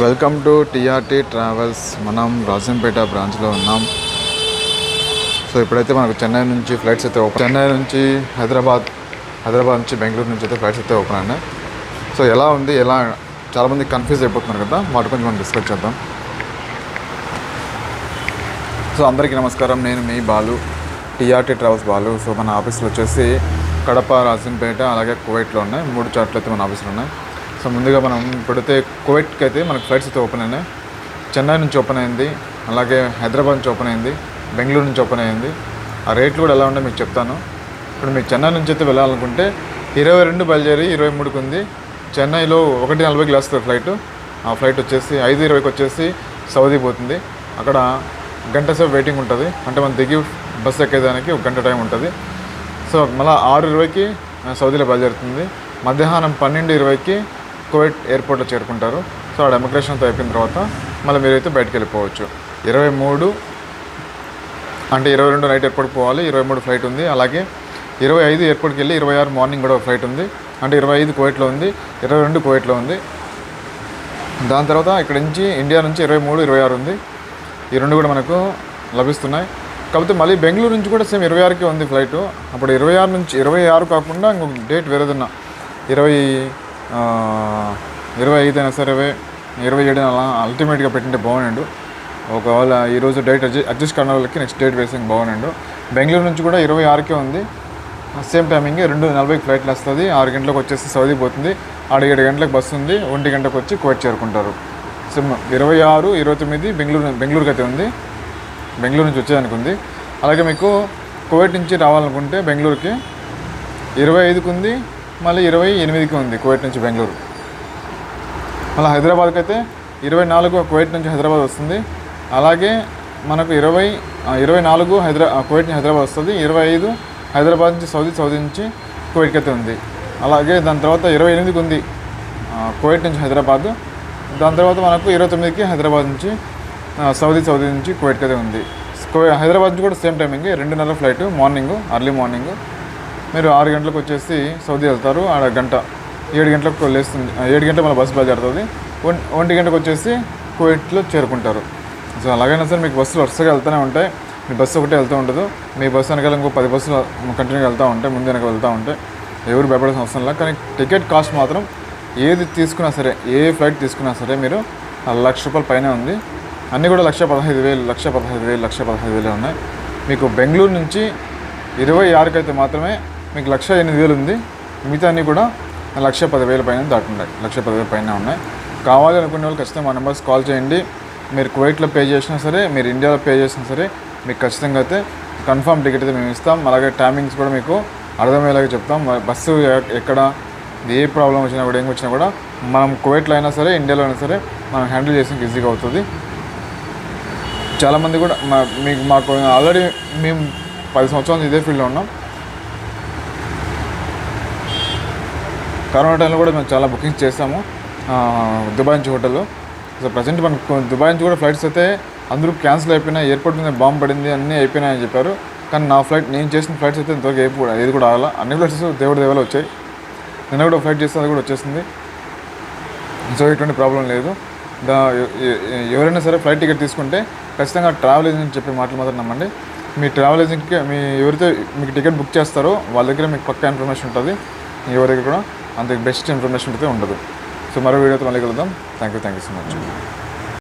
Welcome to TRT travels. మనం రాజంపేట బ్రాంచ్లో ఉన్నాం. సో ఇప్పుడైతే మనకు చెన్నై నుంచి ఫ్లైట్స్ అయితే ఓపెన్, చెన్నై నుంచి హైదరాబాద్ నుంచి బెంగళూరు నుంచి అయితే ఫ్లైట్స్ అయితే ఓపెన్ అయినాయి. సో ఎలా ఉంది, చాలామంది కన్ఫ్యూజ్ అయిపోతున్నారు కదా, వాటి గురించి మనం డిస్కస్ చేద్దాం. సో అందరికీ నమస్కారం, నేను మీ Balu, TRT travels Balu. So మన ఆఫీస్లో వచ్చేసి కడప, రాజంపేట అలాగే కువైట్లో ఉన్నాయి. 3 చార్ట్లు అయితే మన ఆఫీస్లో ఉన్నాయి. సో ముందుగా మనం ఇప్పుడైతే కువైట్కి అయితే మనకు ఫ్లైట్స్ అయితే ఓపెన్ అయినాయి. చెన్నై నుంచి ఓపెన్ అయింది, అలాగే హైదరాబాద్ నుంచి ఓపెన్ అయింది, బెంగళూరు నుంచి ఓపెన్ అయింది. ఆ రేట్లు కూడా ఎలా ఉన్నాయో మీకు చెప్తాను. ఇప్పుడు మీకు చెన్నై నుంచి అయితే వెళ్ళాలనుకుంటే 22 బయలుదేరి 23కి ఉంది. చెన్నైలో 1:40కి లేస్తుంది ఫ్లైట్. ఆ ఫ్లైట్ వచ్చేసి 5:20కి వచ్చేసి సౌదీ పోతుంది. అక్కడ గంట సేపు వెయిటింగ్ ఉంటుంది, అంటే మనం దిగి బస్సు ఎక్కేదానికి 1 గంట టైం ఉంటుంది. సో మళ్ళీ 6:20కి సౌదీలో బయలుదేరుతుంది. మధ్యాహ్నం 12:20కి కువైట్ ఎయిర్పోర్ట్లో చేరుకుంటారు. సో ఆ ఇమిగ్రేషన్తో అయిపోయిన తర్వాత మళ్ళీ మీరైతే బయటకు వెళ్ళిపోవచ్చు. 23 అంటే 22 నైట్ ఎయిర్పోర్ట్కి పోవాలి, 23 ఫ్లైట్ ఉంది. అలాగే 25 ఎయిర్పోర్ట్కి వెళ్ళి 26 మార్నింగ్ కూడా ఫ్లైట్ ఉంది. అంటే 25 కువైట్లో ఉంది, 22 కువైట్లో ఉంది. దాని తర్వాత ఇక్కడ నుంచి ఇండియా నుంచి 23, 26 ఉంది. ఈ 2 కూడా మనకు లభిస్తున్నాయి. కాకపోతే మళ్ళీ బెంగళూరు నుంచి కూడా సేమ్ 26కి ఉంది ఫ్లైట్. అప్పుడు 26 నుంచి 26 కాకుండా ఇంకొక డేట్ వేరేదన్నా 25 అయినా సరే 27 అలా అల్టిమేట్గా పెట్టింటే బాగుండు. ఒకవేళ ఈరోజు డేట్ అడ్జస్ట్ కాని వాళ్ళకి నెక్స్ట్ డేట్ వేసింగ్ బాగుండు. బెంగళూరు నుంచి కూడా 26కే ఉంది. సేమ్ టైమింగ్ 2:40కి ఫ్లైట్లు వస్తుంది. 6 గంటలకు వచ్చేసి సౌదీ పోతుంది. 7 గంటలకు బస్సు ఉంది. 1 గంటకు వచ్చి కువైట్ చేరుకుంటారు. సో 26, 29 బెంగళూరుకి అయితే ఉంది, బెంగళూరు నుంచి వచ్చేదానికి ఉంది. అలాగే మీకు కువైట్ నుంచి రావాలనుకుంటే బెంగళూరుకి 25కి ఉంది, మళ్ళీ 28కి ఉంది కువైట్ నుంచి బెంగళూరు. మళ్ళీ హైదరాబాద్కి అయితే 24 కువైట్ నుంచి హైదరాబాద్ వస్తుంది. అలాగే మనకు 24 కువైట్ నుంచి హైదరాబాద్ వస్తుంది. 25 హైదరాబాద్ నుంచి సౌదీ నుంచి కువైట్కి అయితే ఉంది. అలాగే దాని తర్వాత 28కి ఉంది కువైట్ నుంచి హైదరాబాద్. దాని తర్వాత మనకు 29కి హైదరాబాద్ నుంచి సౌదీ నుంచి కువైట్కి అయితే ఉంది. హైదరాబాద్ నుంచి కూడా same timing 2:30 flight, early morning. మీరు 6 గంటలకు వచ్చేసి సౌదీ వెళ్తారు. 1 గంట 7 గంటలకు లేస్తుంది. 7 గంటలకు మళ్ళీ బస్సు బయలుదేరుతుంది. 1 గంటకు వచ్చేసి కువైట్లో చేరుకుంటారు. సో అలాగైనా సరే మీకు బస్సులు వరుసగా వెళ్తూనే ఉంటాయి. మీ బస్సు ఒకటే వెళ్తూ ఉండదు. మీ బస్సు వెనకాల ఇంకో 10 బస్సులు కంటిన్యూగా వెళ్తూ ఉంటాయి, ముందు వెనక వెళ్తూ ఉంటాయి. ఎవరు భయపడాల్సిన అవసరం లేదు. కానీ టికెట్ కాస్ట్ మాత్రం ఏది తీసుకున్నా సరే, ఏ ఫ్లైట్ తీసుకున్నా సరే మీరు ₹1,00,000 పైనే ఉంది. అన్నీ కూడా 1,15,000, 1,15,000, 1,15,000 ఉన్నాయి. మీకు బెంగళూరు నుంచి 26కి అయితే మాత్రమే మీకు 1,08,000 ఉంది. మిగతా అన్నీ కూడా 1,10,000 పైన దాటున్నాయి, 1,10,000 పైన ఉన్నాయి. కావాలి అనుకునే వాళ్ళు ఖచ్చితంగా మా నెంబర్స్ కాల్ చేయండి. మీరు కువైట్లో పే చేసినా సరే, మీరు ఇండియాలో పే చేసినా సరే, మీకు ఖచ్చితంగా అయితే కన్ఫర్మ్ టికెట్ అయితే మేము ఇస్తాం. అలాగే టైమింగ్స్ కూడా మీకు అర్థమయ్యేలాగా చెప్తాం. బస్సు ఎక్కడ ఏ ప్రాబ్లం వచ్చినా కూడా, ఏం వచ్చినా కూడా మనం కువైట్లో అయినా సరే, ఇండియాలో అయినా సరే మనం హ్యాండిల్ చేసేందుకు ఈజీగా అవుతుంది. చాలామంది కూడా మాకు ఆల్రెడీ మేము 10 సంవత్సరాలు ఇదే ఫీల్డ్లో ఉన్నాం. కరోనా టైంలో కూడా మేము చాలా బుకింగ్స్ చేస్తాము దుబాయ్ నుంచి హోటల్లో. సో ప్రజెంట్ మనకు దుబాయ్ నుంచి కూడా ఫ్లైట్స్ అయితే అందరూ క్యాన్సిల్ అయిపోయినాయి, ఎయిర్పోర్ట్ మీద బాంబు పడింది, అన్నీ అయిపోయినాయని చెప్పారు. కానీ నా ఫ్లైట్, నేను చేసిన ఫ్లైట్స్ అయితే ఇంతవరకు ఏది కూడా ఆగల. అన్ని ఫ్లైట్స్ దేవుడి దేవాలో వచ్చాయి. నిన్న కూడా ఫ్లైట్ చేస్తే అది కూడా వచ్చేసింది. సో ఎటువంటి ప్రాబ్లం లేదు. ఎవరైనా సరే ఫ్లైట్ టికెట్ తీసుకుంటే ఖచ్చితంగా ట్రావెల్ ఏజెంట్ చెప్పే మాటలు మాత్రం నమ్మండి. మీ ట్రావెల్ ఏజెంట్కి ఎవరైతే మీకు టికెట్ బుక్ చేస్తారో వాళ్ళ దగ్గర మీకు పక్కా ఇన్ఫర్మేషన్ ఉంటుంది. ఎవరి దగ్గర కూడా అంత బెస్ట్ ఇన్ఫర్మేషన్ అయితే ఉండదు. సో మరో వీడియోతో మళ్ళీ కలుద్దాం. Thank you so much.